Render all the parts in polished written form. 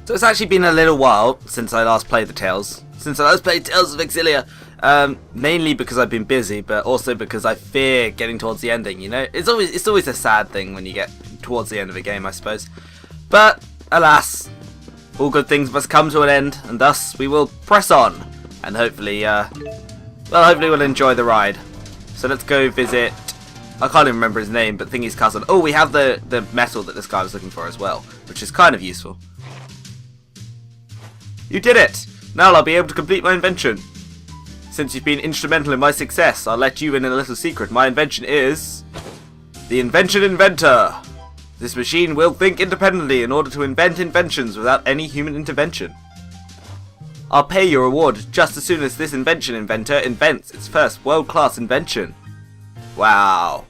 So it's actually been a little while since I last played Tales of Xillia. Mainly because I've been busy, but also because I fear getting towards the ending, you know? It's always a sad thing when you get towards the end of a game, I suppose. But, alas, all good things must come to an end, and thus we will press on. And hopefully, hopefully we'll enjoy the ride. So let's go visit, I can't even remember his name, but Thingy's cousin. Oh, we have the metal that this guy was looking for as well, which is kind of useful. You did it! Now I'll be able to complete my invention. Since you've been instrumental in my success, I'll let you in a little secret. My invention is the Inventor. This machine will think independently in order to invent inventions without any human intervention. I'll pay your reward just as soon as this inventor invents its first world-class invention. Wow.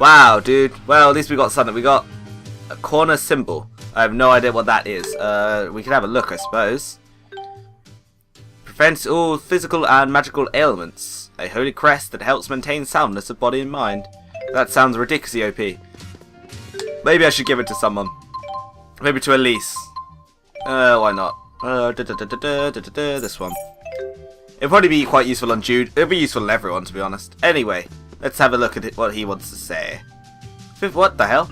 Wow, dude. Well, at least we got something. We got a corner symbol. I have no idea what that is. We can have a look, I suppose. Prevents all physical and magical ailments. A holy crest that helps maintain soundness of body and mind. That sounds ridiculously OP. Maybe I should give it to someone. Maybe to Elise. Why not? This one. It'll probably be quite useful on Jude. It'll be useful on everyone, to be honest. Anyway, let's have a look at what he wants to say. What the hell?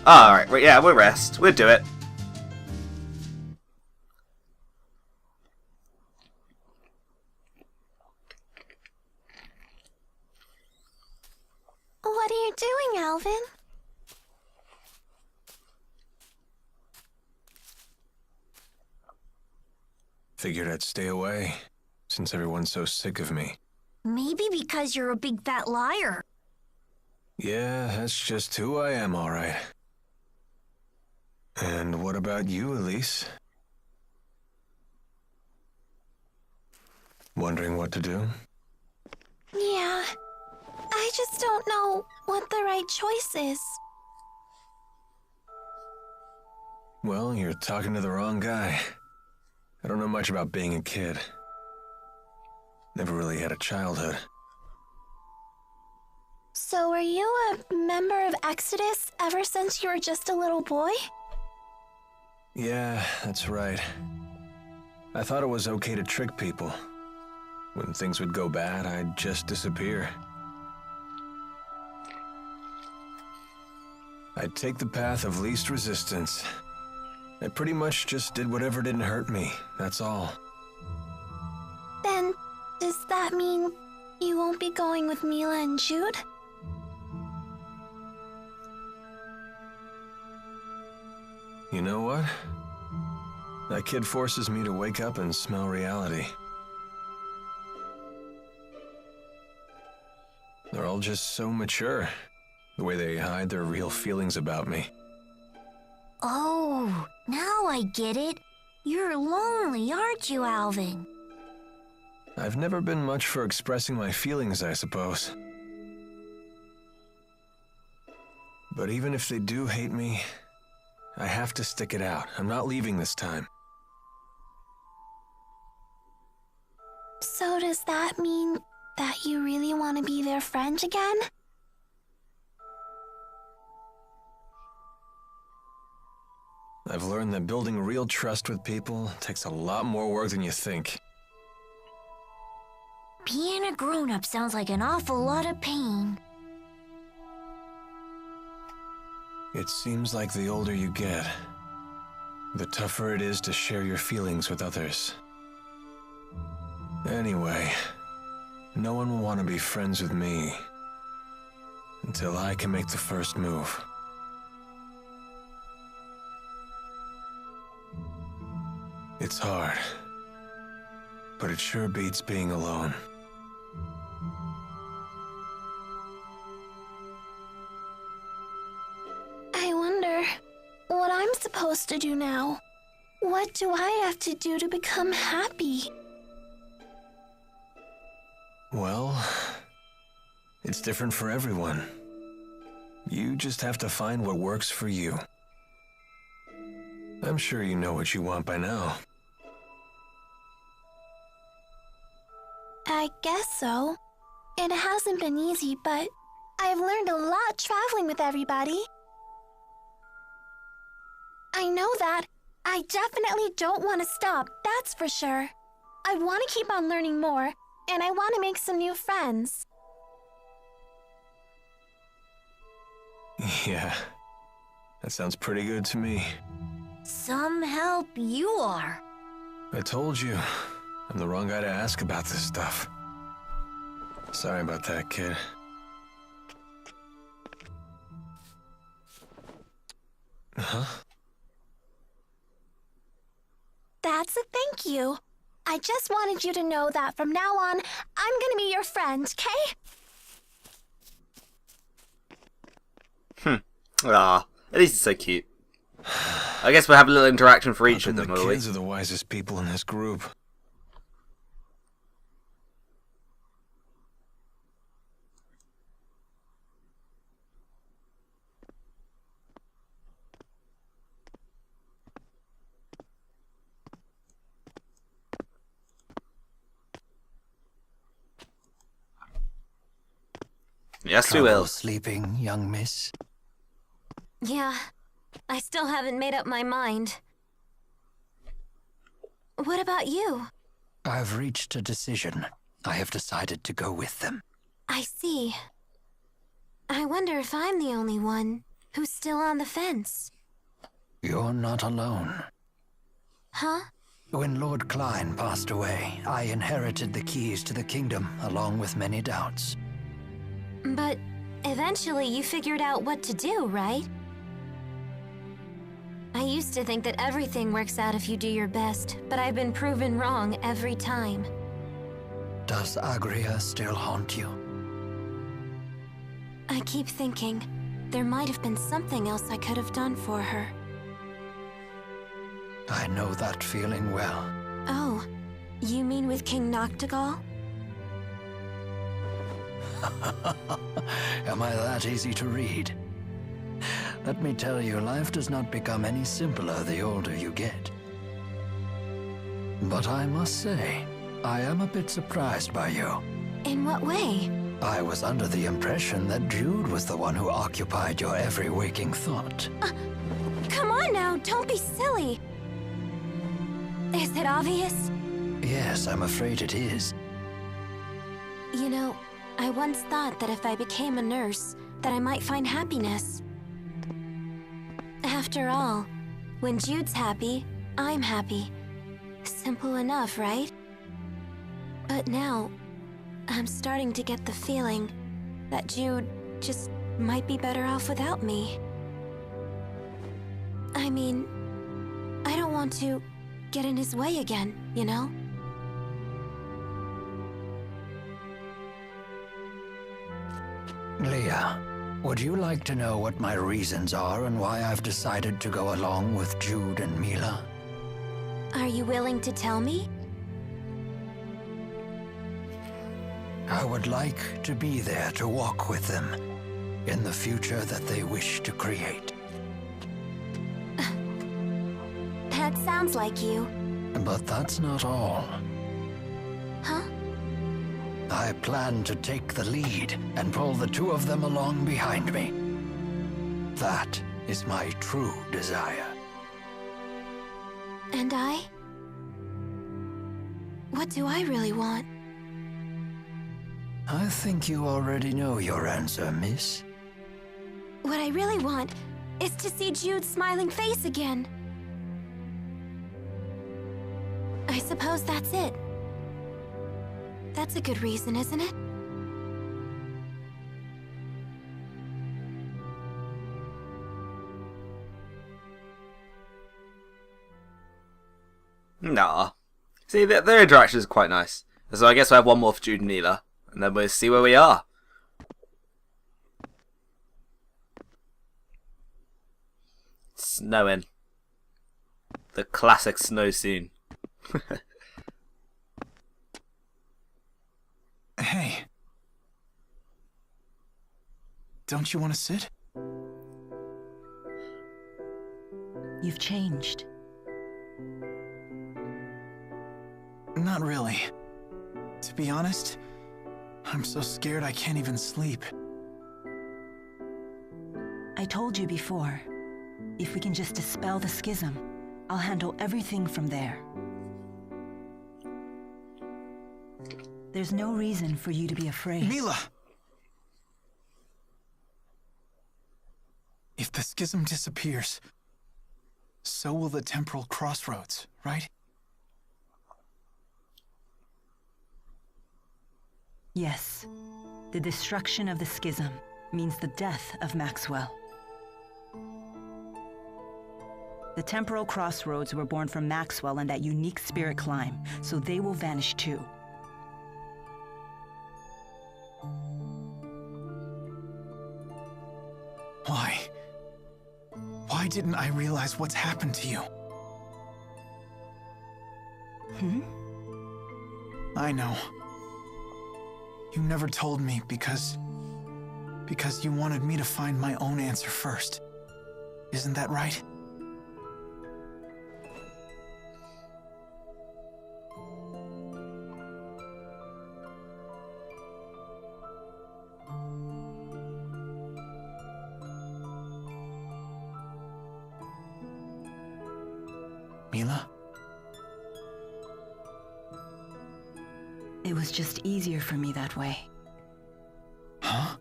Oh, alright, yeah, we'll rest. We'll do it. What are you doing, Alvin? Figured I'd stay away, since everyone's so sick of me. Maybe because you're a big fat liar. Yeah, that's just who I am, alright. And what about you, Elise? Wondering what to do? Yeah, I just don't know what the right choice is. Well, you're talking to the wrong guy. I don't know much about being a kid. Never really had a childhood. So were you a member of Exodus ever since you were just a little boy? Yeah, that's right. I thought it was okay to trick people. When things would go bad, I'd just disappear. I'd take the path of least resistance. I pretty much just did whatever didn't hurt me, that's all. Then, does that mean you won't be going with Mila and Jude? You know what? That kid forces me to wake up and smell reality. They're all just so mature, the way they hide their real feelings about me. Oh, now I get it. You're lonely, aren't you, Alvin? I've never been much for expressing my feelings, I suppose. But even if they do hate me, I have to stick it out. I'm not leaving this time. So does that mean that you really want to be their friend again? I've learned that building real trust with people takes a lot more work than you think. Being a grown-up sounds like an awful lot of pain. It seems like the older you get, the tougher it is to share your feelings with others. Anyway, no one will want to be friends with me until I can make the first move. It's hard, but it sure beats being alone. I wonder what I'm supposed to do now. What do I have to do to become happy? Well, it's different for everyone. You just have to find what works for you. I'm sure you know what you want by now. I guess so. It hasn't been easy, but I've learned a lot traveling with everybody. I know that I definitely don't want to stop, that's for sure. I want to keep on learning more, and I want to make some new friends. Yeah, that sounds pretty good to me. Some help you are. I told you, I'm the wrong guy to ask about this stuff. Sorry about that, kid. Huh? That's a thank you. I just wanted you to know that from now on, I'm gonna be your friend, okay? Ah, at least it's so cute. I guess we'll have a little interaction for each of them, The will we? kids are the wisest people in this group. Yes, we will. Sleeping, young miss? Yeah, I still haven't made up my mind. What about you? I've reached a decision. I have decided to go with them. I see. I wonder if I'm the only one who's still on the fence. You're not alone. Huh? When Lord Klein passed away, I inherited the keys to the kingdom, along with many doubts. But eventually you figured out what to do, right? I used to think that everything works out if you do your best, but I've been proven wrong every time. Does Agria still haunt you? I keep thinking there might have been something else I could have done for her. I know that feeling well. Oh, you mean with King Noctigal? Am I that easy to read? Let me tell you, life does not become any simpler the older you get. But I must say, I am a bit surprised by you. In what way? I was under the impression that Jude was the one who occupied your every waking thought. Come on now, don't be silly. Is it obvious? Yes, I'm afraid it is. You know, I once thought that if I became a nurse, that I might find happiness. After all, when Jude's happy, I'm happy. Simple enough, right? But now, I'm starting to get the feeling that Jude just might be better off without me. I mean, I don't want to get in his way again, you know? Leah, would you like to know what my reasons are and why I've decided to go along with Jude and Mila? Are you willing to tell me? I would like to be there to walk with them in the future that they wish to create. That sounds like you. But that's not all. Huh? I plan to take the lead and pull the two of them along behind me. That is my true desire. And I? What do I really want? I think you already know your answer, miss. What I really want is to see Jude's smiling face again. I suppose that's it. That's a good reason, isn't it? Nah. See, their interaction is quite nice. So I guess I have one more for Jude and Mila, and then we'll see where we are. Snowing. The classic snow scene. Hey. Don't you want to sit? You've changed. Not really. To be honest, I'm so scared I can't even sleep. I told you before, if we can just dispel the schism, I'll handle everything from there. There's no reason for you to be afraid. Mila! If the schism disappears, so will the temporal crossroads, right? Yes. The destruction of the schism means the death of Maxwell. The temporal crossroads were born from Maxwell and that unique spirit climb, so they will vanish too. Why? Why didn't I realize what's happened to you? I know. You never told me because you wanted me to find my own answer first. Isn't that right? Mila? It was just easier for me that way. Huh?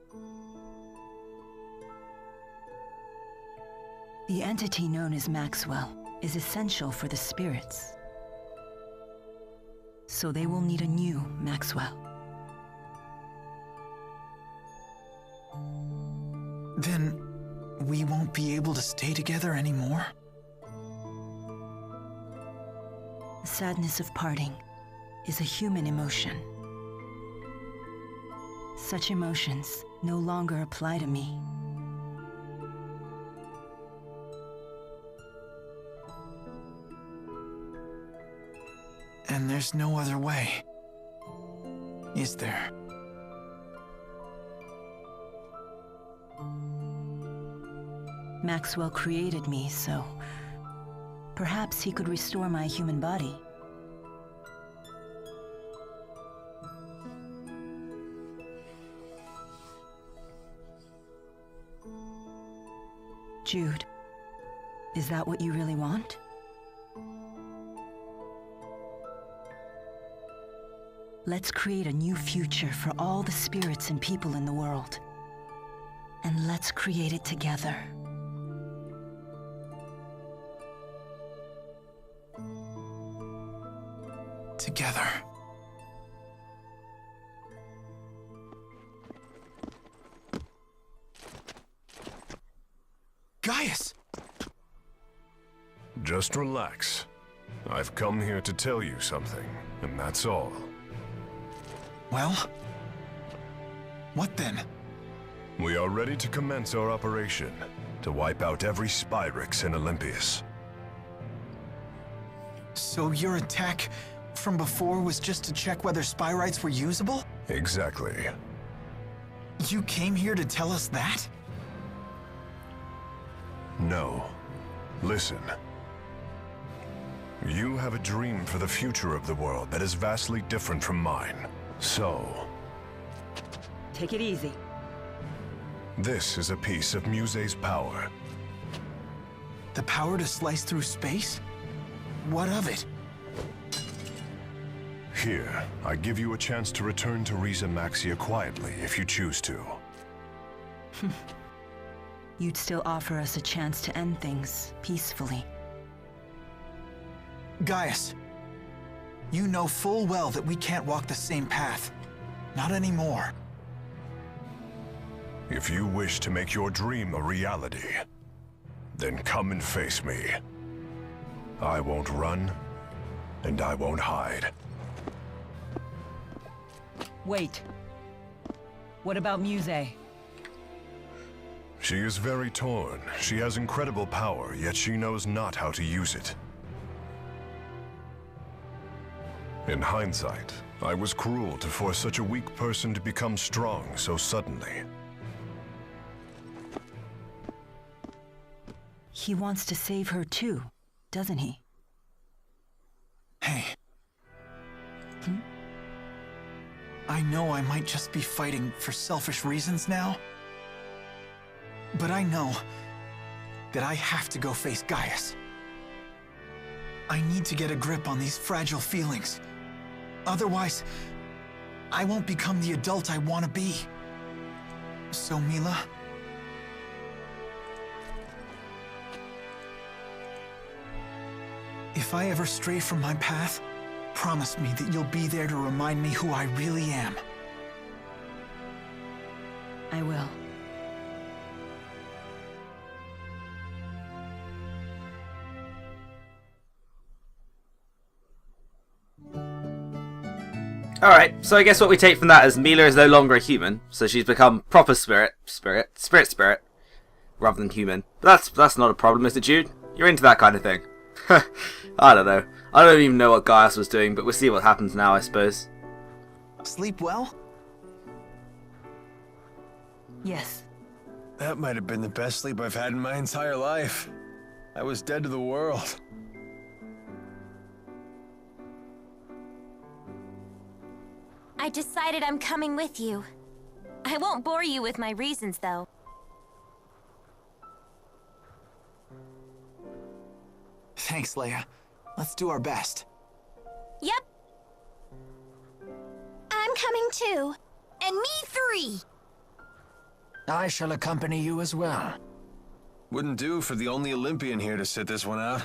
The entity known as Maxwell is essential for the spirits. So they will need a new Maxwell. Then we won't be able to stay together anymore? The sadness of parting is a human emotion. Such emotions no longer apply to me. And there's no other way, is there? Maxwell created me, so perhaps he could restore my human body. Jude, is that what you really want? Let's create a new future for all the spirits and people in the world. And let's create it together. Together. Gaius! Just relax. I've come here to tell you something, and that's all. Well? What then? We are ready to commence our operation, to wipe out every Spyrix in Olympias. So your attack from before was just to check whether Spyrites were usable? Exactly. You came here to tell us that? No. Listen. You have a dream for the future of the world that is vastly different from mine. So... Take it easy. this is a piece of Muse's power. The power to slice through space? What of it? Here, I give you a chance to return to Riza Maxia quietly if you choose to. You'd still offer us a chance to end things peacefully. Gaius, you know full well that we can't walk the same path. Not anymore. If you wish to make your dream a reality, then come and face me. I won't run, and I won't hide. Wait. What about Muse? She is very torn. She has incredible power, yet she knows not how to use it. In hindsight, I was cruel to force such a weak person to become strong so suddenly. He wants to save her too, doesn't he? Hey. I know I might just be fighting for selfish reasons now, but I know that I have to go face Gaius. I need to get a grip on these fragile feelings. Otherwise, I won't become the adult I want to be. So, Mila... if I ever stray from my path, promise me that you'll be there to remind me who I really am. I will. Alright, so I guess what we take from that is Mila is no longer a human, so she's become proper spirit, rather than human. But that's not a problem, is it, Jude? You're into that kind of thing. I don't know. I don't even know what Gaius was doing, but we'll see what happens now, I suppose. Sleep well? Yes. That might have been the best sleep I've had in my entire life. I was dead to the world. I decided I'm coming with you. I won't bore you with my reasons, though. Thanks, Leia. Let's do our best. Yep. I'm coming too. And me 3. I shall accompany you as well. Wouldn't do for the only Olympian here to sit this one out.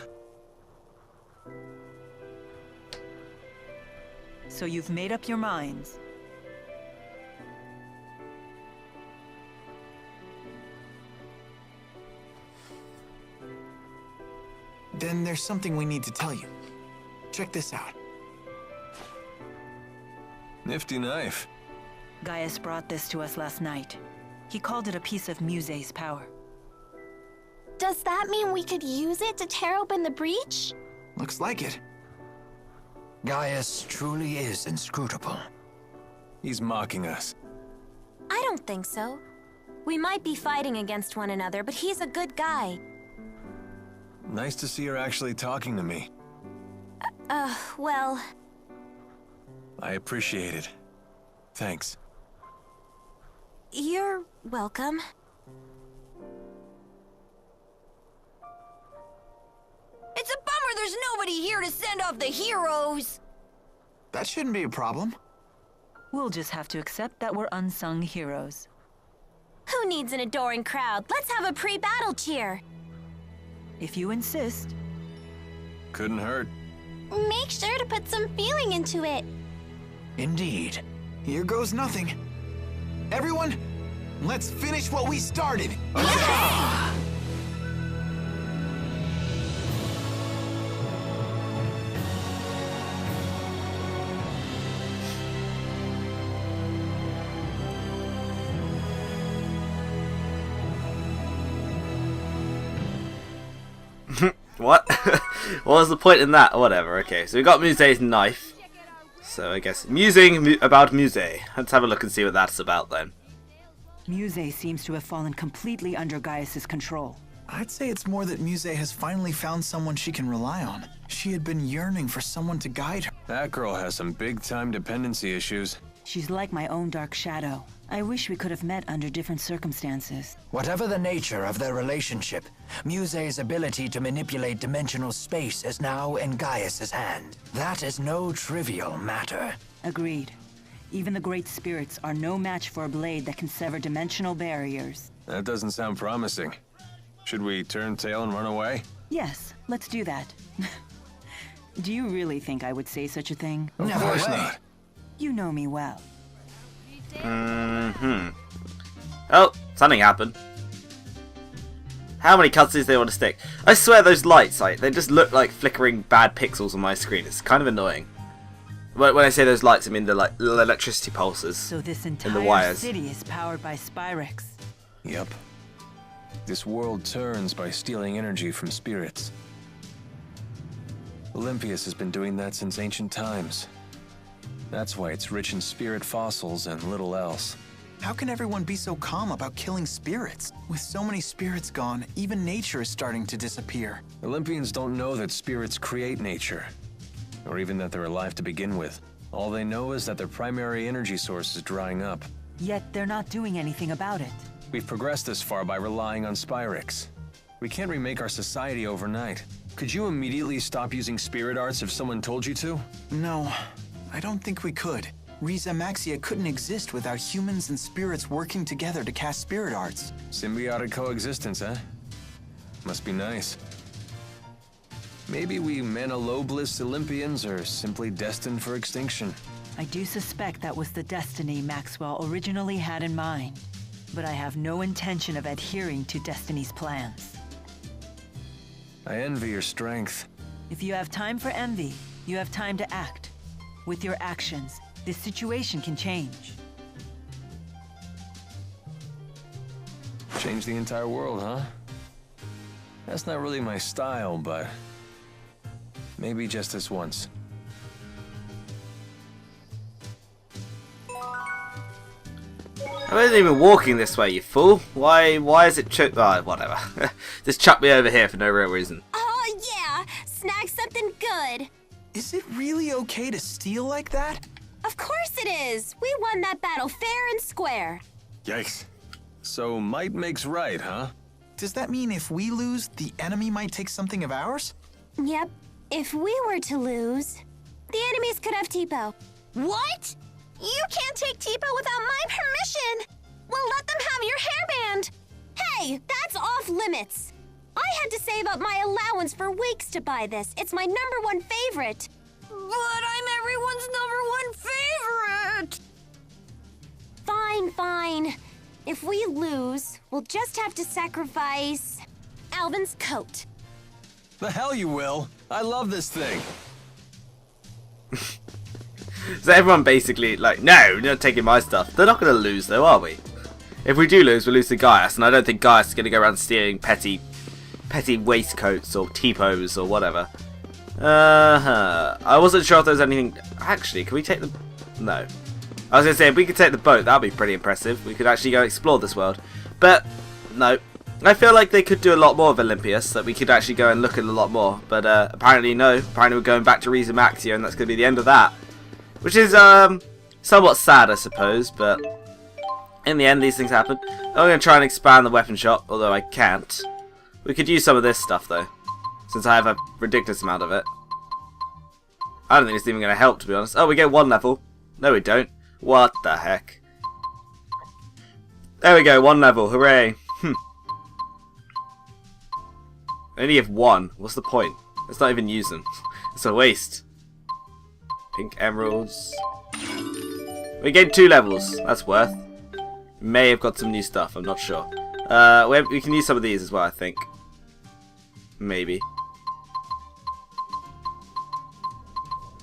So you've made up your minds. Then there's something we need to tell you. Check this out. Nifty knife. Gaius brought this to us last night. He called it a piece of Muse's power. Does that mean we could use it to tear open the breach? Looks like it. Gaius truly is inscrutable. He's mocking us. I don't think so. We might be fighting against one another, but he's a good guy. Nice to see her actually talking to me. Well... I appreciate it. Thanks. You're welcome. It's a bummer there's nobody here to send off the heroes! That shouldn't be a problem. We'll just have to accept that we're unsung heroes. Who needs an adoring crowd? Let's have a pre-battle cheer. If you insist. Couldn't hurt. Make sure to put some feeling into it. Indeed. Here goes nothing. Everyone, let's finish what we started. What? What was the point in that? Whatever, okay. So we got Muse's knife. So I guess musing about Muse. Let's have a look and see what that's about then. Muse seems to have fallen completely under Gaius's control. I'd say it's more that Muse has finally found someone she can rely on. She had been yearning for someone to guide her. That girl has some big-time dependency issues. She's like my own dark shadow. I wish we could have met under different circumstances. Whatever the nature of their relationship, Muse's ability to manipulate dimensional space is now in Gaius's hand. That is no trivial matter. Agreed. Even the great spirits are no match for a blade that can sever dimensional barriers. That doesn't sound promising. Should we turn tail and run away? Yes, let's do that. Do you really think I would say such a thing? Of course not. You know me well. Oh, something happened. How many cutscenes they want to stick? I swear those lights, they just look like flickering bad pixels on my screen. It's kind of annoying. When I say those lights, I mean the electricity pulses So this in the entire wires. city is powered by Spyrex. Yep. This world turns by stealing energy from spirits. Olympius has been doing that since ancient times. That's why it's rich in spirit fossils and little else. How can everyone be so calm about killing spirits? With so many spirits gone, even nature is starting to disappear. Olympians don't know that spirits create nature, or even that they're alive to begin with. All they know is that their primary energy source is drying up. Yet they're not doing anything about it. We've progressed this far by relying on Spyrex. We can't remake our society overnight. Could you immediately stop using spirit arts if someone told you to? No, I don't think we could. Riza Maxia couldn't exist without humans and spirits working together to cast spirit arts. Symbiotic coexistence, huh? Must be nice. Maybe we Manalobless Olympians are simply destined for extinction. I do suspect that was the destiny Maxwell originally had in mind, but I have no intention of adhering to Destiny's plans. I envy your strength. If you have time for envy, you have time to act. With your actions, this situation can change. Change the entire world, huh? That's not really my style, but maybe just this once. I wasn't even walking this way, you fool. Why is it whatever. Just chuck me over here for no real reason. Oh, yeah. Snag something good. Is it really okay to steal like that? Of course it is. We won that battle fair and square. Yikes. So might makes right, huh? Does that mean if we lose, the enemy might take something of ours? Yep. If we were to lose, the enemies could have Tipo. What? You can't take Tipo without my permission! We'll let them have your hairband. Hey, that's off limits. I had to save up my allowance for weeks to buy this. It's my #1 favorite. But I'm everyone's #1 favorite! Fine, fine. If we lose, we'll just have to sacrifice Alvin's coat. The hell you will. I love this thing. So everyone basically like, no, you're not taking my stuff. They're not going to lose though, are we? If we do lose, we'll lose to Gaius, and I don't think Gaius is going to go around stealing petty waistcoats or T-pose or whatever. I wasn't sure if there was anything. Actually, can we take the? No. I was going to say, if we could take the boat, that would be pretty impressive. We could actually go explore this world. But, no. I feel like they could do a lot more of Olympius, that we could actually go and look at a lot more. But apparently, no. Apparently, we're going back to Riza Maxia, and that's going to be the end of that. Which is somewhat sad, I suppose, but in the end, these things happen. I'm going to try and expand the weapon shop, although I can't. We could use some of this stuff, though, since I have a ridiculous amount of it. I don't think it's even going to help, to be honest. Oh, we get 1 level. No, we don't. What the heck? There we go, 1 level. Hooray. I only have 1. What's the point? Let's not even use them. It's a waste. Pink emeralds. We gained 2 levels. That's worth. May have got some new stuff. I'm not sure. We can use some of these as well, I think. Maybe.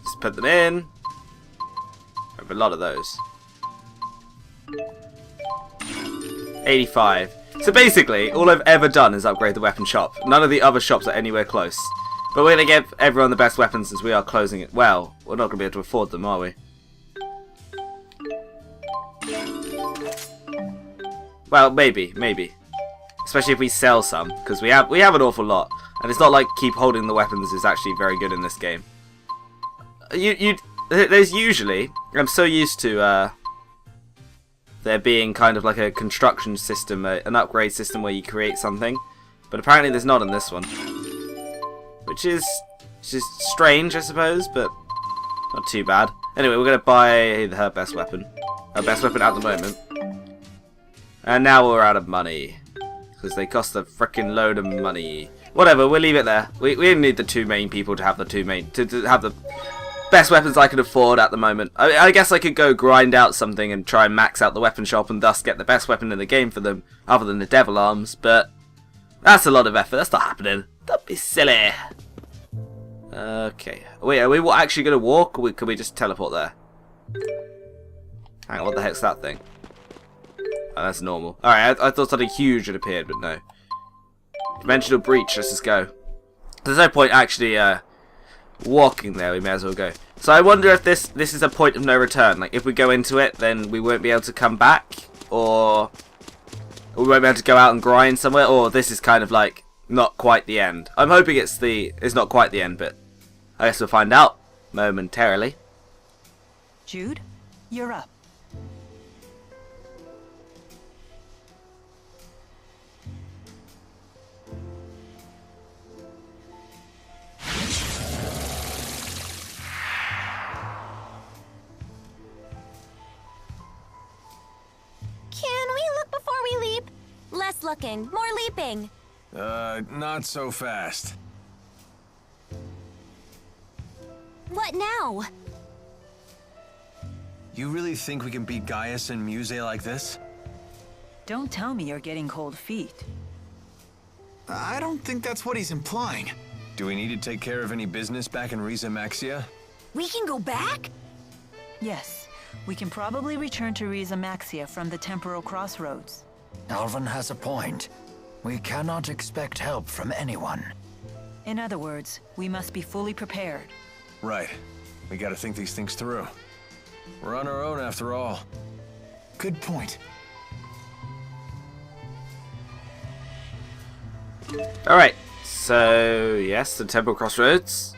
Just put them in. I have a lot of those. 85. So basically, all I've ever done is upgrade the weapon shop. None of the other shops are anywhere close. But we're going to give everyone the best weapons since we are closing it. Well, we're not going to be able to afford them, are we? Well, maybe. Especially if we sell some, because we have an awful lot. And it's not like keep holding the weapons is actually very good in this game. There's usually, I'm so used to there being kind of like a construction system, an upgrade system where you create something. But apparently there's not in this one. Which is just strange, I suppose, but not too bad. Anyway, we're going to buy her best weapon. Her best weapon at the moment. And now we're out of money. Because they cost a freaking load of money. Whatever, we'll leave it there. We didn't need the 2 main people to have the 2 main... To have the best weapons I could afford at the moment. I guess I could go grind out something and try and max out the weapon shop and thus get the best weapon in the game for them, other than the devil arms, but that's a lot of effort. That's not happening. Don't be silly. Okay. Wait, are we actually going to walk, or can we just teleport there? Hang on, what the heck's that thing? Oh, that's normal. Alright, I thought something huge had appeared, but no. Dimensional breach, let's just go. There's no point actually walking there, we may as well go. So I wonder if this is a point of no return. Like, if we go into it, then we won't be able to come back, or we won't be able to go out and grind somewhere, or this is kind of like not quite the end. I'm hoping it's not quite the end, but I guess we'll find out momentarily. Jude, you're up. looking, more leaping. Not so fast. What now? You really think we can beat Gaius and Muse like this? Don't tell me you're getting cold feet. I don't think that's what he's implying. Do we need to take care of any business back in Riza Maxia? We can go back? Yes, we can probably return to Riza Maxia from the temporal crossroads. Alvin has a point. We cannot expect help from anyone. In other words, we must be fully prepared. Right. We gotta think these things through. We're on our own after all. Good point. Alright, so yes, the Temple Crossroads.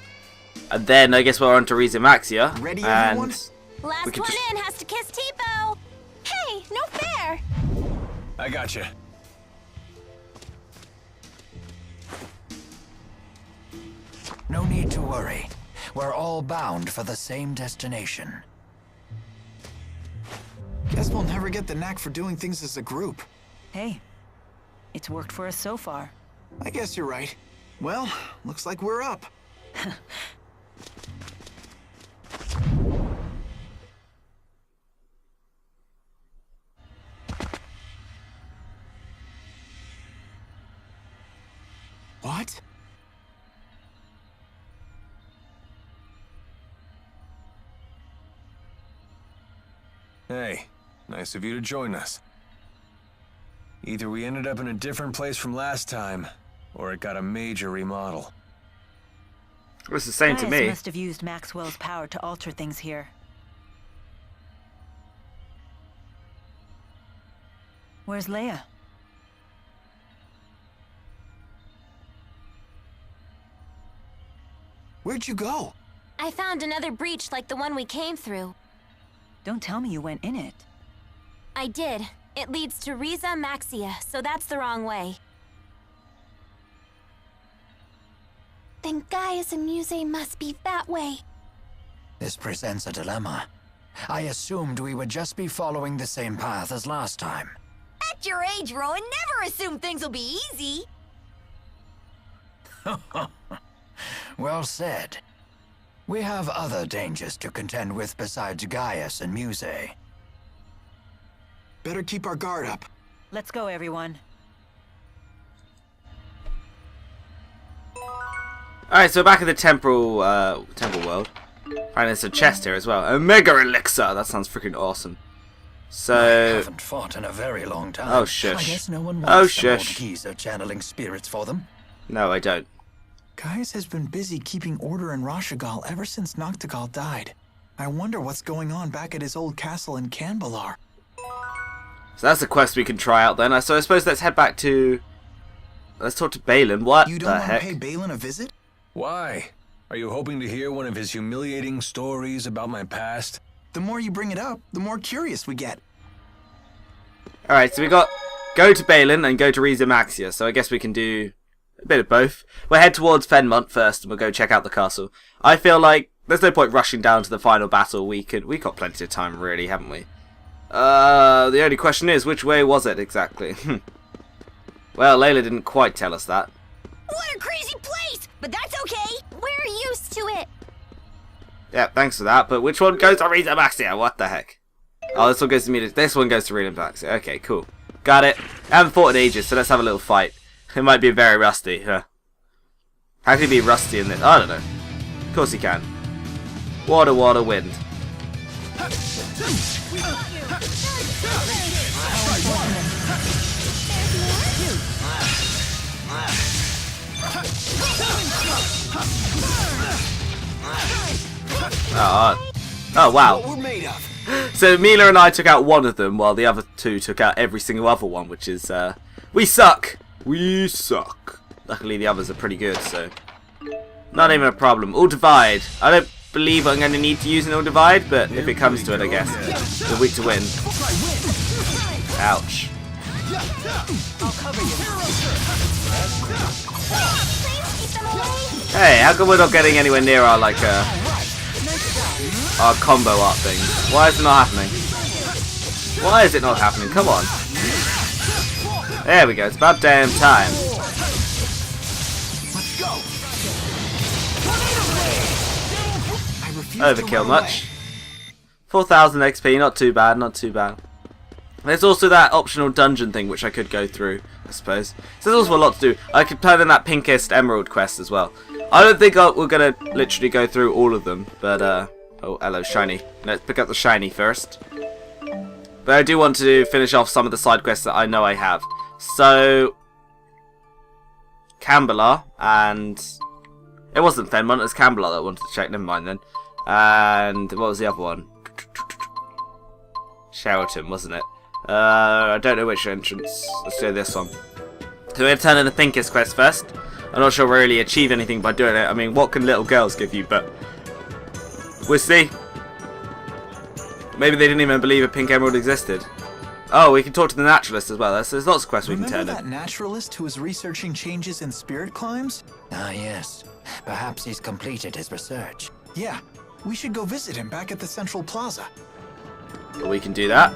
And then I guess we're on to Riza Maxia. Ready, and everyone? Last could one just- in has to kiss Tipo. Hey, no fair. I gotcha. No need to worry. We're all bound for the same destination. Guess we'll never get the knack for doing things as a group. Hey, it's worked for us so far. I guess you're right. Well, looks like we're up. What? Hey, nice of you to join us. Either we ended up in a different place from last time, or it got a major remodel. It was the same to Gaius me. must have used Maxwell's power to alter things here. Where's Leia? Where'd you go? I found another breach like the one we came through. Don't tell me you went in it. I did. It leads to Riza Maxia, so that's the wrong way. Then Gaius and Muse must be that way. This presents a dilemma. I assumed we would just be following the same path as last time. At your age, Rowan, never assume things will be easy. Well said. We have other dangers to contend with besides Gaius and Muse. Better keep our guard up. Let's go, everyone. Alright, so back in the temple world. And there's a chest here as well. A mega elixir! That sounds freaking awesome. I So... haven't fought in a very long time. Oh, shush. I guess no one Oh, wants the old shush. keys of channeling spirits for them. No, I don't. Gaius has been busy keeping order in Rashagal ever since Noctigal died. I wonder what's going on back at his old castle in Canbalar. So that's a quest we can try out then. So I suppose let's head back to... Let's talk to Balin. What You the don't want to heck? pay Balin a visit? Why? Are you hoping to hear one of his humiliating stories about my past? The more you bring it up, the more curious we get. Alright, so we got... Go to Balin and go to Riza Maxia. So I guess we can do... a bit of both. We'll head towards Fenmont first and we'll go check out the castle. I feel like there's no point rushing down to the final battle. We got plenty of time really, haven't we? The only question is, which way was it exactly? Well, Layla didn't quite tell us that. What a crazy place! But that's okay! We're used to it. Yeah, thanks for that, but which one goes to Riza Maxia? What the heck? Oh, this one goes to me. This one goes to Riza Maxia. Okay, cool. Got it. I haven't fought in ages, so let's have a little fight. It might be very rusty, huh? How can he be rusty in this? I don't know. Of course he can. Water, water, wind. Oh wow. What we're made of. So Mila and I took out one of them, while the other two took out every single other one, which is, we suck! We suck. Luckily the others are pretty good, so... Not even a problem. All divide. I don't believe I'm going to need to use an all divide, but if it comes to it, I guess. We're weak to win. Ouch. Hey, how come we're not getting anywhere near our, like, our combo art thing? Why is it not happening? Why is it not happening? Come on. There we go. It's about damn time. Let's go. I refuse to Overkill run much. away. 4,000 XP, not too bad, not too bad. There's also that optional dungeon thing which I could go through, I suppose. So there's also a lot to do. I could turn in that pinkest emerald quest as well. I don't think we're going to literally go through all of them, but oh, hello, shiny. Let's pick up the shiny first. But I do want to finish off some of the side quests that I know I have. So, Camberla, and it wasn't Fenmont, it was Camberla that I wanted to check, never mind then. And what was the other one? Sheraton, wasn't it? I don't know which entrance. Let's do this one. So we're going to turn in the pinkest quest first. I'm not sure we'll really achieve anything by doing it. I mean, what can little girls give you? But we'll see. Maybe they didn't even believe a pink emerald existed. Oh, we can talk to the naturalist as well. There's lots of quests we can turn in. Remember that naturalist who was researching changes in spirit climbs? Ah, yes. Perhaps he's completed his research. Yeah, we should go visit him back at the Central Plaza. We can do that.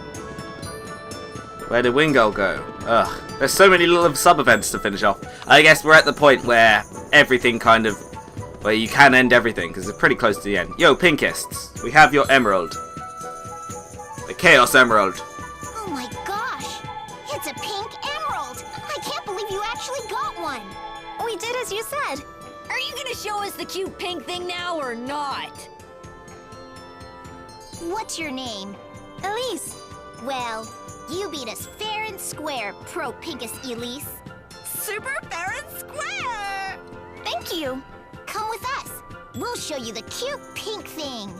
Where did Wingull go? Ugh. There's so many little sub-events to finish off. I guess we're at the point where everything kind of... where you can end everything, because it's pretty close to the end. Yo, Pinkists. We have your emerald. The Chaos Emerald. Oh my gosh! It's a pink emerald! I can't believe you actually got one! We did as you said. Are you gonna show us the cute pink thing now or not? What's your name? Elise. Well, you beat us fair and square, Pro Pinkest Elise. Super fair and square! Thank you. Come with us. We'll show you the cute pink thing.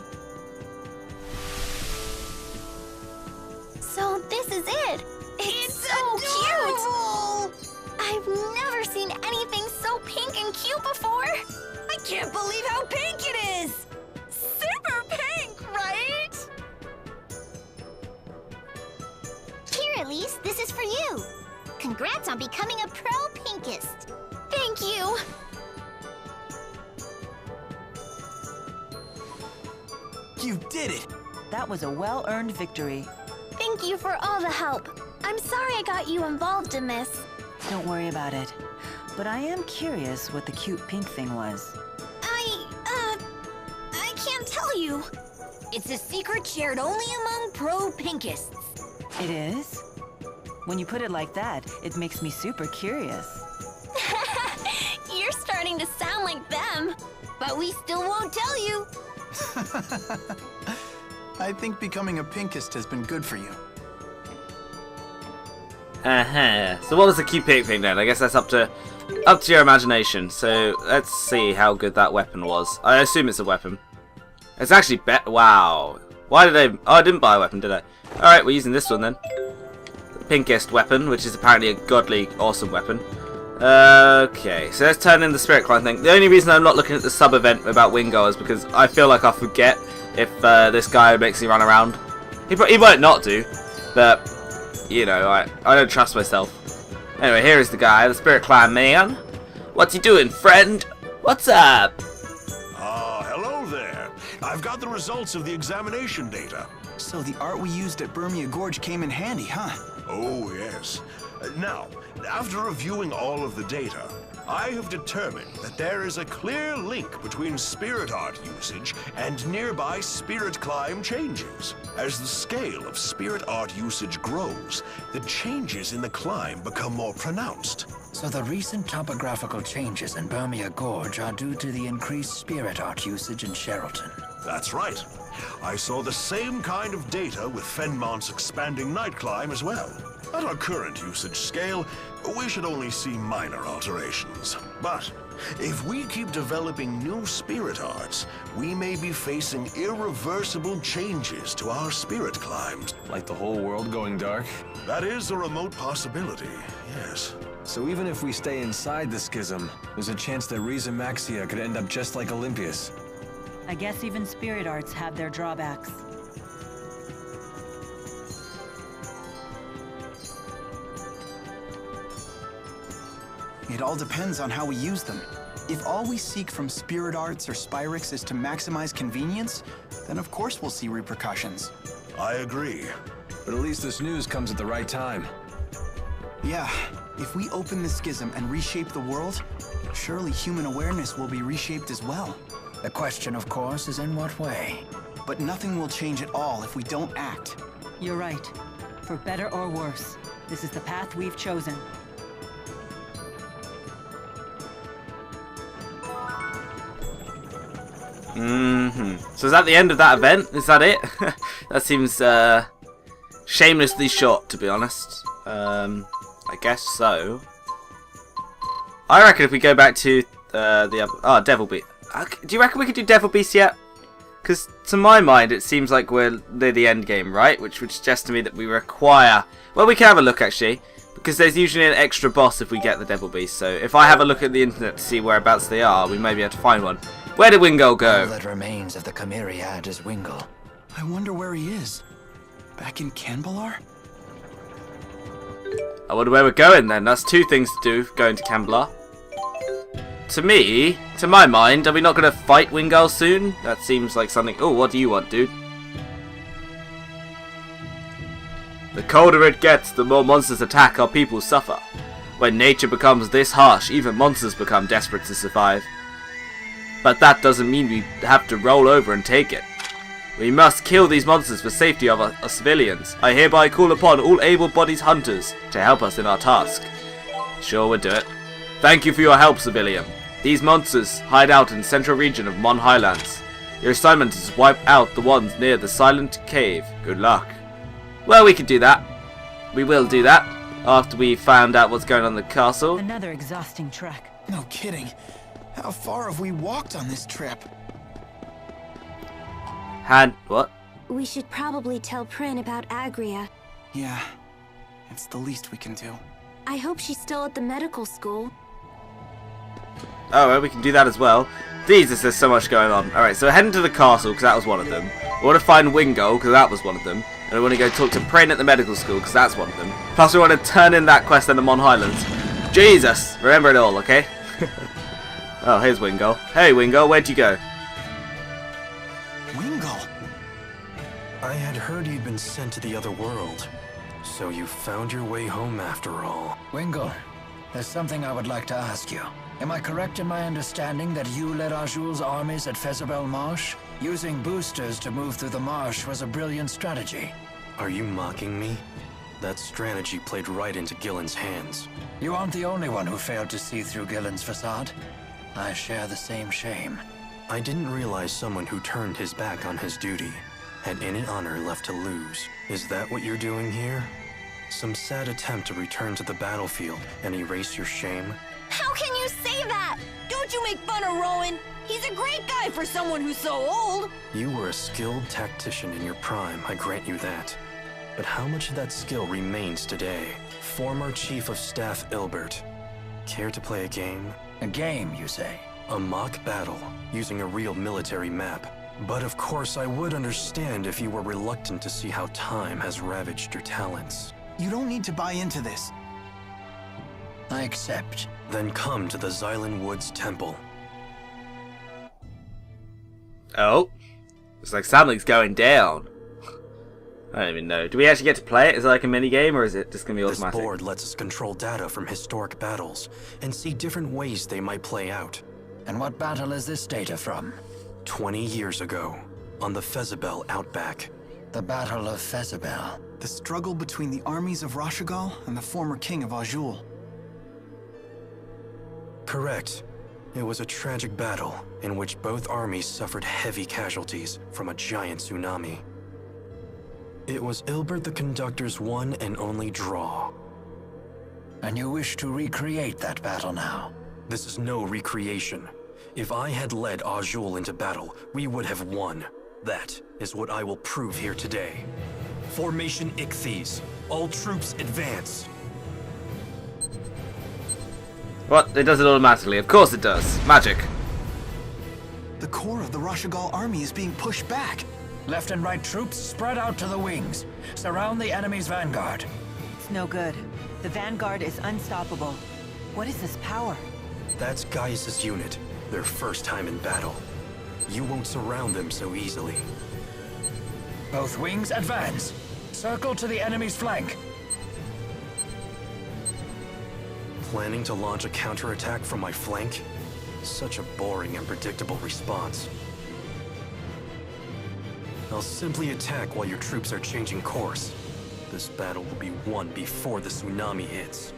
So this is it. It's so adorable! cute. I've never seen anything so pink and cute before. I can't believe how pink it is! Super pink, right? Here, Elise, this is for you. Congrats on becoming a Pro Pinkest. Thank you. You did it! That was a well-earned victory. Thank you for all the help. I'm sorry I got you involved in this. Don't worry about it. But I am curious what the cute pink thing was. I can't tell you. It's a secret shared only among Pro Pinkists. It is? When you put it like that, it makes me super curious. You're starting to sound like them. But we still won't tell you. I think becoming a pinkest has been good for you. So what was the cute pink thing then? I guess that's up to your imagination. So let's see how good that weapon was. I assume it's a weapon. It's actually wow. Why did I? Oh, I didn't buy a weapon, did I? All right, we're using this one then. The pinkest weapon, which is apparently a godly, awesome weapon. Okay, so let's turn in the spirit climb thing. The only reason I'm not looking at the sub event about Wingull is because I feel like I'll forget if this guy makes me run around. He might not do, but you know, I don't trust myself. Anyway, here is the guy, the spirit climb man. What's he doing, friend? What's up? Hello there. I've got the results of the examination data. So the art we used at Burmia Gorge came in handy, huh? Oh, yes. Now, after reviewing all of the data, I have determined that there is a clear link between spirit art usage and nearby spirit climb changes. As the scale of spirit art usage grows, the changes in the climb become more pronounced. So the recent topographical changes in Burmia Gorge are due to the increased spirit art usage in Sheraton. That's right. I saw the same kind of data with Fenmont's expanding night climb as well. At our current usage scale, we should only see minor alterations. But if we keep developing new spirit arts, we may be facing irreversible changes to our spirit climbs. Like the whole world going dark? That is a remote possibility, yes. So even if we stay inside the schism, there's a chance that Riza Maxia could end up just like Olympias. I guess even spirit arts have their drawbacks. It all depends on how we use them. If all we seek from spirit arts or Spyrix is to maximize convenience, then of course we'll see repercussions. I agree. But at least this news comes at the right time. Yeah, if we open the schism and reshape the world, surely human awareness will be reshaped as well. The question, of course, is in what way? But nothing will change at all if we don't act. You're right. For better or worse, this is the path we've chosen. So is that the end of that event? Is that it? That seems shamelessly short, to be honest. I guess so. I reckon if we go back to the other... Oh, Devil Beast. Do you reckon we could do Devil Beast yet? Because to my mind, it seems like we're near the end game, right? Which would suggest to me that we require... Well, we can have a look, actually. Because there's usually an extra boss if we get the Devil Beast. So if I have a look at the internet to see whereabouts they are, we may be able to find one. Where did Wingo All go? that remains of the Chimeriad is Wingle. I wonder where he is. Back in Canbalar? I wonder where we're going then. That's two things to do, going to Canbalar. To me, to my mind, are we not going to fight Wingull soon? That seems like something... Oh, what do you want, dude? The colder it gets, the more monsters attack, our people suffer. When nature becomes this harsh, even monsters become desperate to survive. But that doesn't mean we have to roll over and take it. We must kill these monsters for safety of our civilians. I hereby call upon all able-bodied hunters to help us in our task. Sure, we'll do it. Thank you for your help, civilian. These monsters hide out in the central region of Mon Highlands. Your assignment is to wipe out the ones near the Silent Cave. Good luck. Well, we can do that. We will do that after we found out what's going on in the castle. Another exhausting trek. No kidding. How far have we walked on this trip? What? We should probably tell Prin about Agria. Yeah, it's the least we can do. I hope she's still at the medical school. Oh, well, we can do that as well. Jesus, there's so much going on. Alright, so we're heading to the castle, because that was one of them. We want to find Wingo, because that was one of them. And we want to go talk to Prin at the medical school, because that's one of them. Plus, we want to turn in that quest in the Mon Highlands. Jesus! Remember it all, okay? Oh, here's Wingo. Hey, Wingo, where'd you go? Wingle? I had heard you'd been sent to the other world. So you found your way home after all. Wingle, there's something I would like to ask you. Am I correct in my understanding that you led Arjul's armies at Fezabel Marsh? Using boosters to move through the marsh was a brilliant strategy. Are you mocking me? That strategy played right into Gillen's hands. You aren't the only one who failed to see through Gillen's facade. I share the same shame. I didn't realize someone who turned his back on his duty had any honor left to lose. Is that what you're doing here? Some sad attempt to return to the battlefield and erase your shame? How can you say that? Don't you make fun of Rowan. He's a great guy for someone who's so old. You were a skilled tactician in your prime, I grant you that. But how much of that skill remains today? Former Chief of Staff Ilbert. Care to play a game? A game, you say? A mock battle, using a real military map. But of course I would understand if you were reluctant to see how time has ravaged your talents. You don't need to buy into this. I accept. Then come to the Xylan Woods Temple. Oh. Looks like something's going down. I don't even know. Do we actually get to play it? Is it like a mini game, or is it just going to be This automatic? board lets us control data from historic battles and see different ways they might play out. And what battle is this data from? 20 years ago, on the Fezabel Outback. The Battle of Fezabel. The struggle between the armies of Rashagal and the former king of Azul. Correct. It was a tragic battle in which both armies suffered heavy casualties from a giant tsunami. It was Ilbert the Conductor's one and only draw. And you wish to recreate that battle now? This is no recreation. If I had led Azul into battle, we would have won. That is what I will prove here today. Formation Ichthyes. All troops advance. What? It does it automatically. Of course it does. Magic. The core of the Rashagal army is being pushed back. Left and right troops spread out to the wings. Surround the enemy's vanguard. It's no good. The vanguard is unstoppable. What is this power? That's Gaius' unit. Their first time in battle. You won't surround them so easily. Both wings advance. Circle to the enemy's flank. Planning to launch a counterattack from my flank? Such a boring and predictable response. I'll simply attack while your troops are changing course. This battle will be won before the tsunami hits.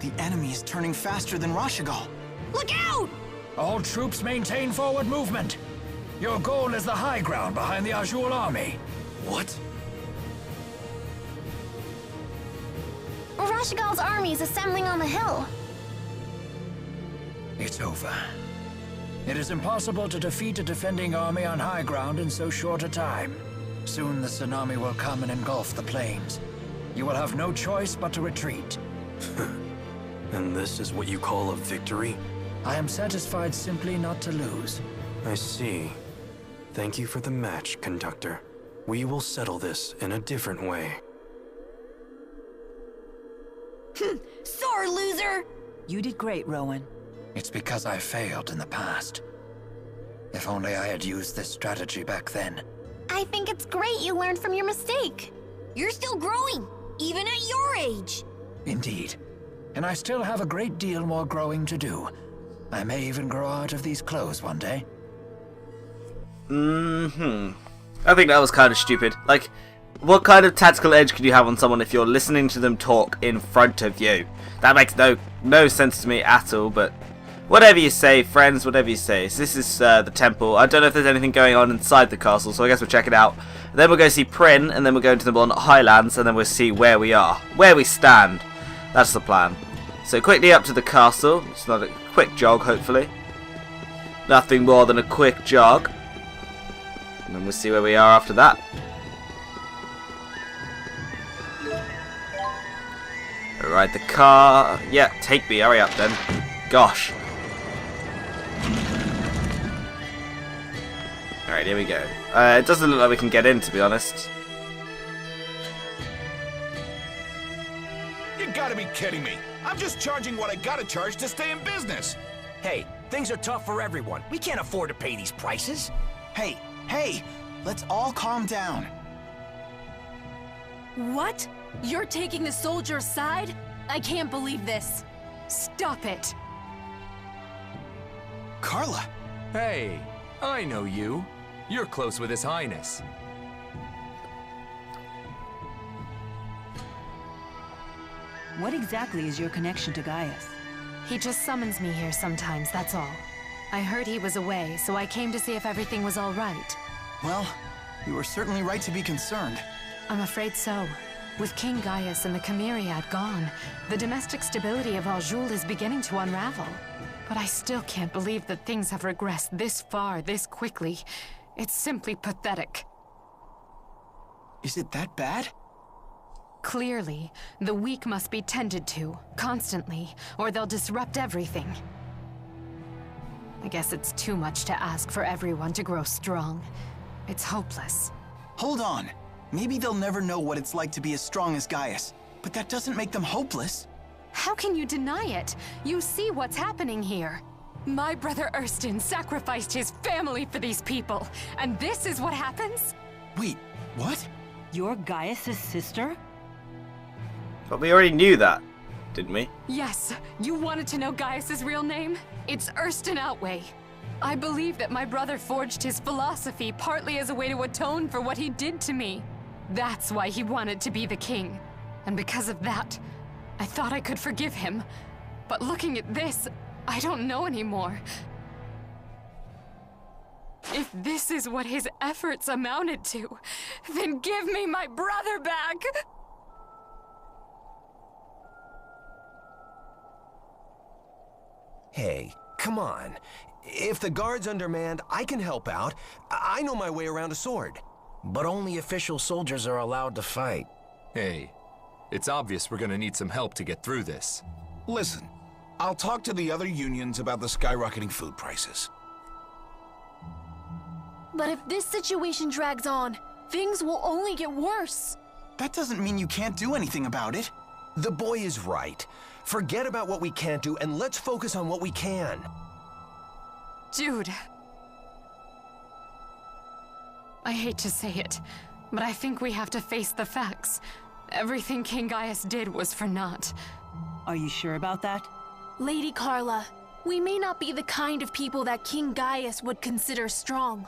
The enemy is turning faster than Rashigal. Look out! All troops maintain forward movement. Your goal is the high ground behind the Azul army. What? Rashigal's army is assembling on the hill. It's over. It is impossible to defeat a defending army on high ground in so short a time. Soon the tsunami will come and engulf the plains. You will have no choice but to retreat. And this is what you call a victory? I am satisfied simply not to lose. I see. Thank you for the match, Conductor. We will settle this in a different way. Sore loser! You did great, Rowan. It's because I failed in the past. If only I had used this strategy back then. I think it's great you learned from your mistake. You're still growing, even at your age. Indeed. And I still have a great deal more growing to do. I may even grow out of these clothes one day. I think that was kind of stupid. Like, what kind of tactical edge could you have on someone if you're listening to them talk in front of you? That makes no sense to me at all, but whatever you say, friends, whatever you say. So this is the temple. I don't know if there's anything going on inside the castle, so I guess we'll check it out. And then we'll go see Prin, and then we'll go into the Bon Highlands, and then we'll see where we are. Where we stand. That's the plan. So quickly up to the castle. It's not a quick jog, hopefully. Nothing more than a quick jog. And then we'll see where we are after that. Alright, the car. Yeah, take me. Hurry up then. Gosh. Alright, here we go. It doesn't look like we can get in, to be honest. You gotta be kidding me. I'm just charging what I gotta charge to stay in business. Hey, things are tough for everyone. We can't afford to pay these prices. Hey, let's all calm down. What? You're taking the soldier's side? I can't believe this. Stop it. Carla. Hey, I know you. You're close with His Highness. What exactly is your connection to Gaius? He just summons me here sometimes, that's all. I heard he was away, so I came to see if everything was all right. Well, you were certainly right to be concerned. I'm afraid so. With King Gaius and the Chimeriad gone, the domestic stability of Azul is beginning to unravel. But I still can't believe that things have regressed this far, this quickly. It's simply pathetic. Is it that bad? Clearly, the weak must be tended to, constantly, or they'll disrupt everything. I guess it's too much to ask for everyone to grow strong. It's hopeless. Hold on. Maybe they'll never know what it's like to be as strong as Gaius, but that doesn't make them hopeless. How can you deny it? You see what's happening here. My brother Erston sacrificed his family for these people, and this is what happens? Wait, what? You're Gaius' sister? But we already knew that, didn't we? Yes, you wanted to know Gaius' real name? It's Erston Outway. I believe that my brother forged his philosophy partly as a way to atone for what he did to me. That's why he wanted to be the king. And because of that, I thought I could forgive him. But looking at this, I don't know anymore. If this is what his efforts amounted to, then give me my brother back! Hey, come on. If the guard's undermanned, I can help out. I know my way around a sword. But only official soldiers are allowed to fight. Hey, it's obvious we're gonna need some help to get through this. Listen, I'll talk to the other unions about the skyrocketing food prices. But if this situation drags on, things will only get worse. That doesn't mean you can't do anything about it. The boy is right. Forget about what we can't do and let's focus on what we can. Jude. I hate to say it, but I think we have to face the facts. Everything King Gaius did was for naught. Are you sure about that? Lady Carla, we may not be the kind of people that King Gaius would consider strong.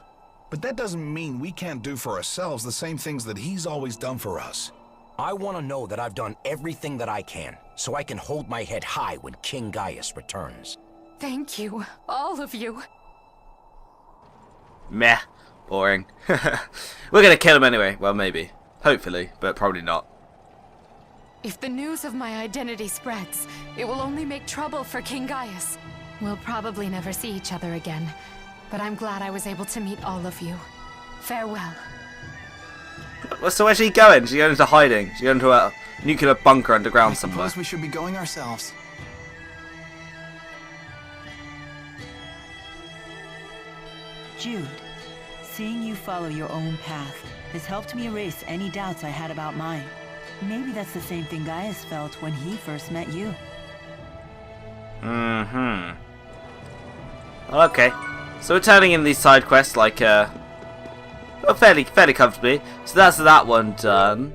But that doesn't mean we can't do for ourselves the same things that he's always done for us. I want to know that I've done everything that I can, so I can hold my head high when King Gaius returns. Thank you, all of you. Meh. Boring. We're gonna kill him anyway. Well, maybe. Hopefully, but probably not. If the news of my identity spreads, it will only make trouble for King Gaius. We'll probably never see each other again, but I'm glad I was able to meet all of you. Farewell. So where's she going? She's going into hiding. She's going into a nuclear bunker underground somewhere. I suppose we should be going ourselves. Jude, seeing you follow your own path has helped me erase any doubts I had about mine. Maybe that's the same thing Gaius felt when he first met you. Mm-hmm. Well, okay. So we're turning in these side quests like, well, fairly comfortably. So that's that one done.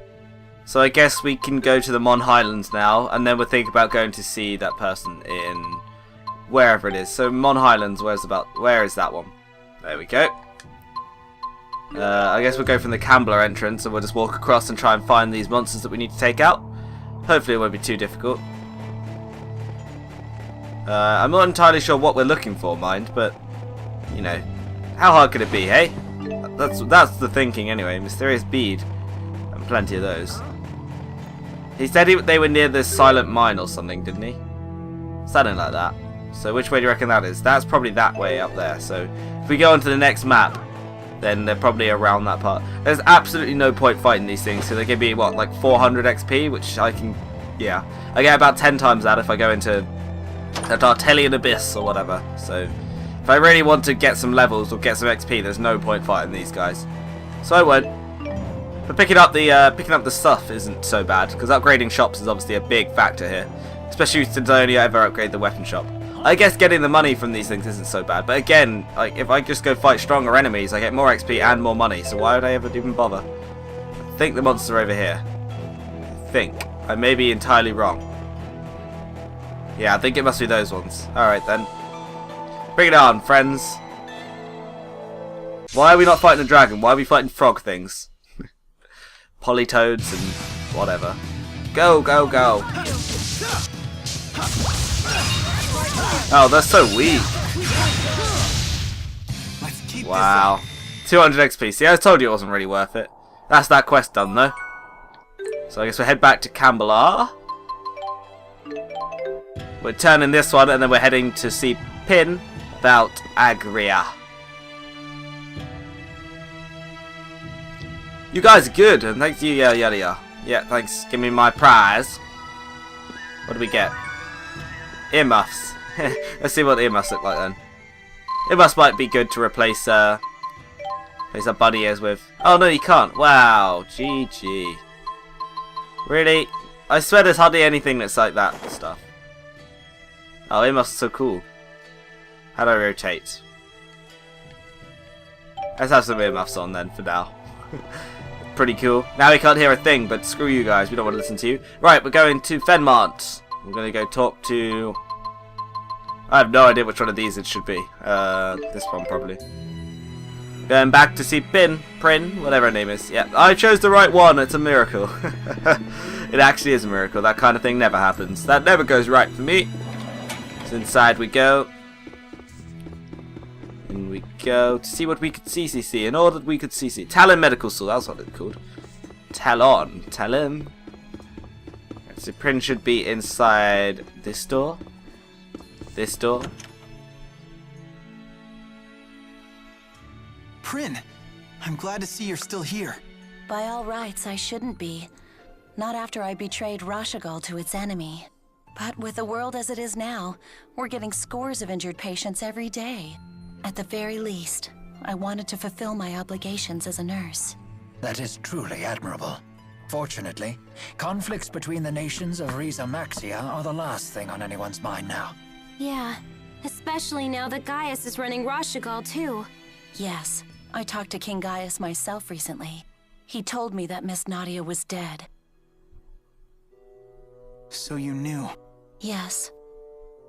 So I guess we can go to the Mon Highlands now, and then we'll think about going to see that person in wherever it is. So Mon Highlands, where is that one? There we go. I guess we'll go from the Cambler entrance, and we'll just walk across and try and find these monsters that we need to take out. Hopefully it won't be too difficult. I'm not entirely sure what we're looking for, mind, but, you know, how hard could it be, hey? That's the thinking anyway. Mysterious bead. And plenty of those. He said they were near this silent mine or something, didn't he? Something like that. So which way do you reckon that is? That's probably that way up there. So if we go on to the next map, then they're probably around that part. There's absolutely no point fighting these things, so they give me, what, like 400 XP, which I can, yeah. I get about 10 times that if I go into the Dartelian Abyss or whatever. So if I really want to get some levels or get some XP, there's no point fighting these guys. So I won't. But picking up the stuff isn't so bad, because upgrading shops is obviously a big factor here. Especially since I only ever upgrade the weapon shop. I guess getting the money from these things isn't so bad, but again, like if I just go fight stronger enemies, I get more XP and more money, so why would I ever even bother? I think the monsters are over here. I think. I may be entirely wrong. Yeah, I think it must be those ones. Alright then. Bring it on, friends. Why are we not fighting a dragon? Why are we fighting frog things? Polytoads and whatever. Go, go, go. Oh, they're so weak. Wow. 200 XP. See, I told you it wasn't really worth it. That's that quest done, though. So I guess we'll head back to Cambalar. We're turning this one, and then we're heading to see Pin about Agria. You guys are good, and thanks to you, yada. Yeah, thanks. Give me my prize. What do we get? Earmuffs. Let's see what the earmuffs look like then. Earmuffs might be good to replace our bunny ears with. Oh no, you can't. Wow, GG. Really? I swear there's hardly anything that's like that stuff. Oh, earmuffs are so cool. How do I rotate? Let's have some earmuffs on then for now. Pretty cool. Now we can't hear a thing, but screw you guys. We don't want to listen to you. Right, we're going to Fenmont. We're going to go talk to... I have no idea which one of these it should be. This one probably. Going back to see Prin, whatever her name is. Yeah, I chose the right one. It's a miracle. It actually is a miracle. That kind of thing never happens. That never goes right for me. So inside we go. In we go to see what we could see. In order that we could see. Talon Medical School. That's what it's called. Talon. So Prin should be inside this door. This door. Prin, I'm glad to see you're still here. By all rights, I shouldn't be. Not after I betrayed Rashagal to its enemy. But with the world as it is now, we're getting scores of injured patients every day. At the very least, I wanted to fulfill my obligations as a nurse. That is truly admirable. Fortunately, conflicts between the nations of Riza Maxia are the last thing on anyone's mind now. Yeah, especially now that Gaius is running Rashagal too. Yes, I talked to King Gaius myself recently. He told me that Miss Nadia was dead. So you knew. Yes.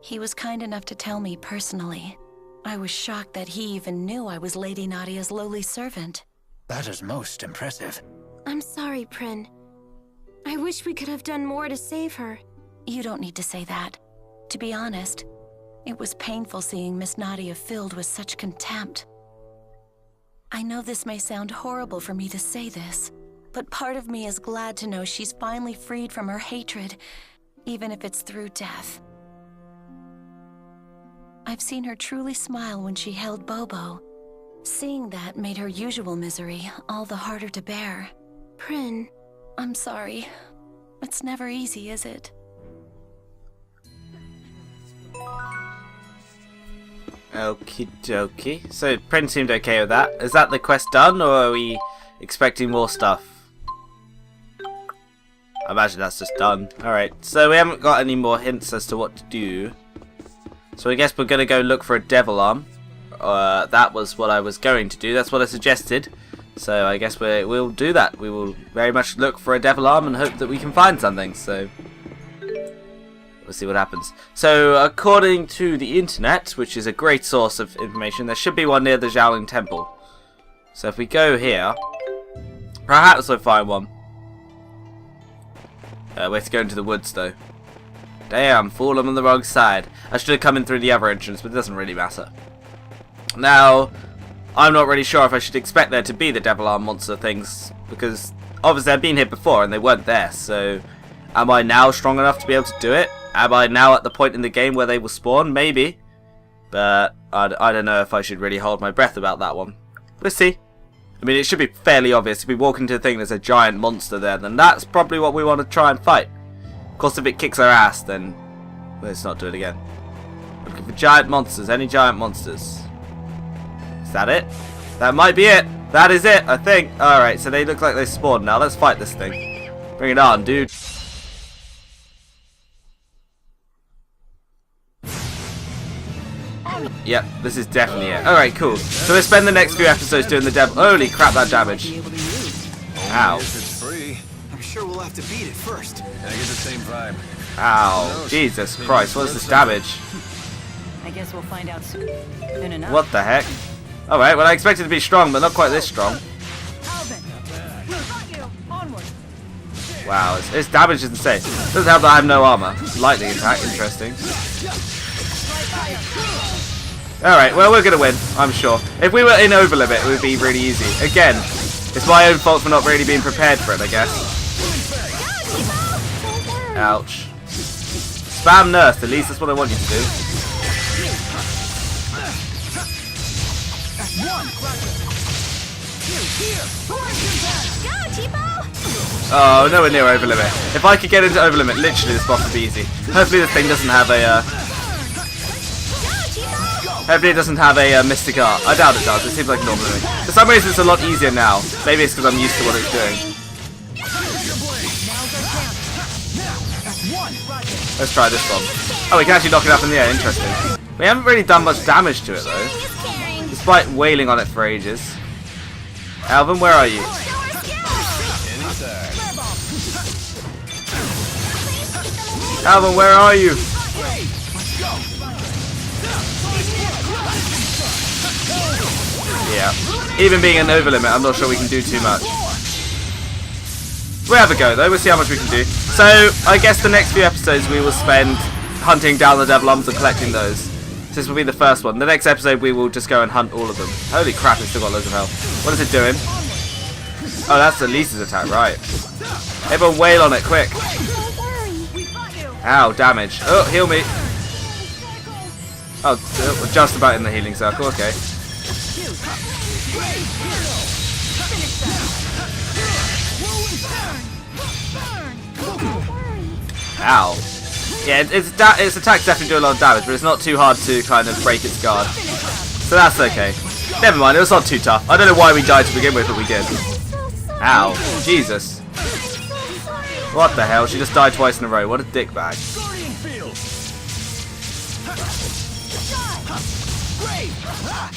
He was kind enough to tell me personally. I was shocked that he even knew I was Lady Nadia's lowly servant. That is most impressive. I'm sorry, Prin. I wish we could have done more to save her. You don't need to say that. To be honest, it was painful seeing Miss Nadia filled with such contempt. I know this may sound horrible for me to say this, but part of me is glad to know she's finally freed from her hatred, even if it's through death. I've seen her truly smile when she held Bobo. Seeing that made her usual misery all the harder to bear. Prin. I'm sorry. It's never easy, is it? Okie dokie. So, Prin seemed okay with that. Is that the quest done, or are we expecting more stuff? I imagine that's just done. Alright, so we haven't got any more hints as to what to do. So I guess we're going to go look for a devil arm. That was what I was going to do. That's what I suggested. So I guess we'll do that. We will very much look for a devil arm and hope that we can find something. So we'll see what happens. So according to the internet, which is a great source of information, there should be one near the Xiaoling Temple. So if we go here, perhaps we'll find one. We have to go into the woods though. Damn, fool, I'm on the wrong side. I should have come in through the other entrance, but it doesn't really matter. Now, I'm not really sure if I should expect there to be the devil arm monster things, because obviously I've been here before and they weren't there, so am I now strong enough to be able to do it? Am I now at the point in the game where they will spawn? Maybe. But I don't know if I should really hold my breath about that one. We'll see. I mean, it should be fairly obvious. If we walk into the thing, there's a giant monster there, then that's probably what we want to try and fight. Of course, if it kicks our ass, then let's not do it again. Looking for giant monsters. Any giant monsters? Is that it? That might be it. That is it, I think. Alright, so they look like they spawned now. Let's fight this thing. Bring it on, dude. Yep, this is definitely it. Alright, cool. So we'll spend the next few episodes doing the devil. Holy crap, that damage. Ow. I'm sure we'll have to beat it first. I get the same vibe. Ow. Jesus Christ, what is this damage? I guess we'll find out soon enough. What the heck? Alright, well I expected to be strong, but not quite this strong. Wow, its damage is insane. Doesn't help that I have no armor. Lightning attack, interesting. Alright, well we're gonna win, I'm sure. If we were in Overlimit, it would be really easy. Again, it's my own fault for not really being prepared for it, I guess. Ouch. Spam nurse, at least that's what I want you to do. Oh, nowhere near Overlimit. If I could get into Overlimit, literally this boss would be easy. Hopefully this thing doesn't have a hopefully it doesn't have a Mystic Art. I doubt it does. It seems like normal to me. For some reason it's a lot easier now. Maybe it's because I'm used to what it's doing. Let's try this one. Oh, we can actually knock it up in the air. Interesting. We haven't really done much damage to it though, despite wailing on it for ages. Alvin, where are you? Alvin, where are you? Yeah. Even being an Overlimit, I'm not sure we can do too much. We'll have a go though, we'll see how much we can do. So, I guess the next few episodes we will spend hunting down the devil arms and collecting those. This will be the first one. The next episode we will just go and hunt all of them. Holy crap, it's still got loads of health. What is it doing? Oh, that's Elise's attack, right. Everyone wail on it, quick. Ow, damage. Oh, heal me. Oh, we're just about in the healing circle, okay. Ow. Yeah, its attacks definitely do a lot of damage, but it's not too hard to kind of break its guard. So that's okay. Never mind, it was not too tough. I don't know why we died to begin with, but we did. Ow. Jesus. What the hell? She just died twice in a row. What a dickbag.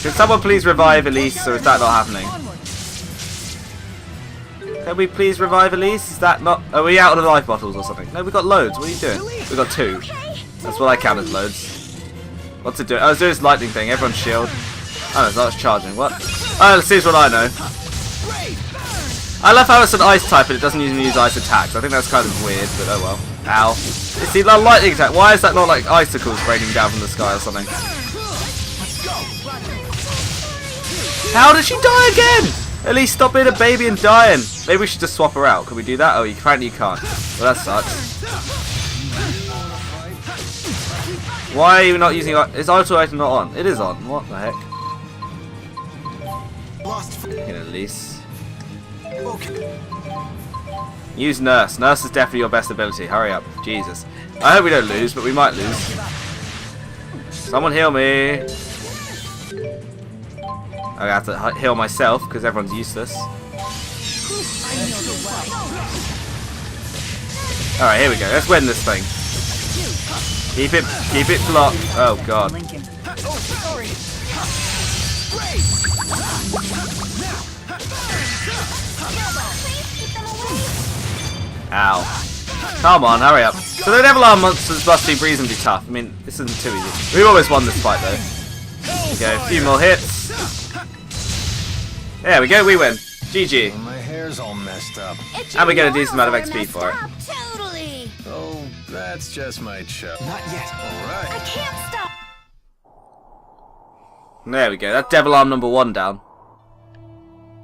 Can someone please revive Elise, or is that not happening? Can we please revive Elise? Is that not... Are we out of the life bottles or something? No, we got loads. What are you doing? We got 2. That's what I count as loads. What's it doing? Oh, it's doing this lightning thing. Everyone's shield. Oh, no, it's not charging. What? Oh, let's see what I know. I love how it's an ice type and it doesn't even use ice attacks. I think that's kind of weird, but oh well. Ow. See, that lightning attack. Why is that not like icicles raining down from the sky or something? How did she die again? At least stop being a baby and dying. Maybe we should just swap her out. Can we do that? Oh, apparently you can't. Well, that sucks. Why are you not using... Is auto item not on? It is on. What the heck? At least. Use Nurse. Nurse is definitely your best ability. Hurry up. Jesus. I hope we don't lose, but we might lose. Someone heal me. I have to heal myself because everyone's useless. Alright, here we go. Let's win this thing. Keep it blocked. Oh god. Ow. Come on, hurry up. So the Devil Arm monsters must be reasonably tough. I mean, this isn't too easy. We've always won this fight though. There we go, a few more hits. There we go, we win. GG. My hair's all messed up. And we get a decent amount of XP for it. Totally. Oh, that's just my chuck. Not yet. Alright. I can't stop. There we go, that's Devil Arm number 1 down.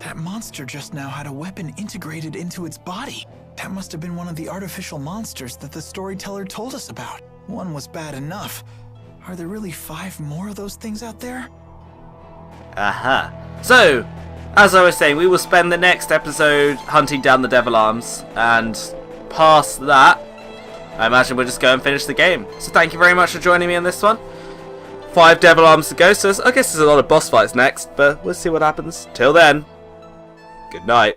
That monster just now had a weapon integrated into its body. That must have been one of the artificial monsters that the storyteller told us about. One was bad enough. Are there really 5 more of those things out there? Aha. So, as I was saying, we will spend the next episode hunting down the Devil Arms, and past that, I imagine we'll just go and finish the game. So thank you very much for joining me on this one. 5 Devil Arms to go, so I guess there's a lot of boss fights next, but we'll see what happens. Till then, good night.